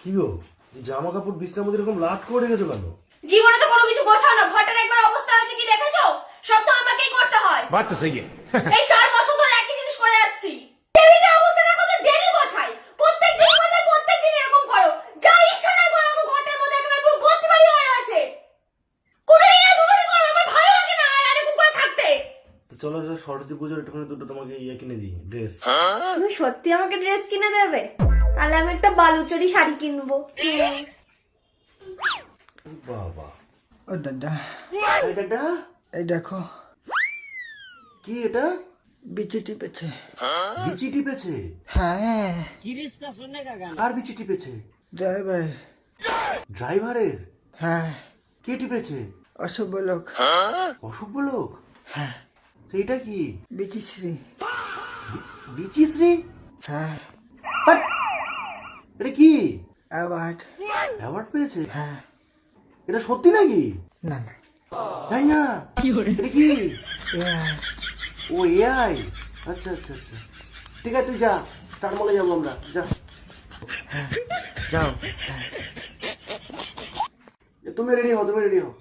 কি গো, এই জামা কাপড় বিছনার মধ্যে এরকম লাট করে রেখেছো কেন? জীবনে তো কোনো কিছু গোছাও না। ঘরটার একবার অবস্থা আছে কি দেখেছো? সব তো আমাকেই করতে হয়। बात तो सही है। এই 4 বছর ধরে একই জিনিস করে যাচ্ছি। টেবিলের অবস্থা দেখো তো, ডেলি গোছাই। প্রত্যেকদিন গোছাই, প্রত্যেকদিন এরকম করো। যা ইচ্ছা তাই করো। আমার ঘরটার মধ্যে একেবারে পুরো বস্তি বাড়ি হয়ে রয়েছে। কুড়ানি না কুড়ানি করো, আমার ভালো লাগে না আর এরকম করে থাকতে। তো চলো সরস্বতী পুজোর একটুখানি দুটো তোমাকে ইয়ে কিনে দিই, ড্রেস। তুমি সত্যি আমাকে ড্রেস কিনে দেবে? তাহলে আমি একটা বালুচরি শাড়ি কিনবো। বাবা, ও দাদা, এটা এই দেখো কি? এটা বিচি টিপেছে। বিচি টিপেছে? হ্যাঁ, আর বিচি টিপেছে? ড্রাইভার। ড্রাইভারের? হ্যাঁ, কে টিপেছে? অশুভ লোক। অসভ্য লোক? হ্যাঁ, তো এটা কি? বিচিশ্রী। বিচিশ্রী? হ্যাঁ, হাট! এটা কি? অ্যাওয়ার্ড। অ্যাওয়ার্ড পেয়েছে? হ্যাঁ, এটা সত্যি নাকি? না না, তাই না? এটা কি? এআই। ও এআই। আচ্ছা আচ্ছা আচ্ছা, ঠিক আছে, তুই যা, স্টার মলে যাবো আমরা, যা। যাও, তুমি রেডি হও, তুমি রেডি হও।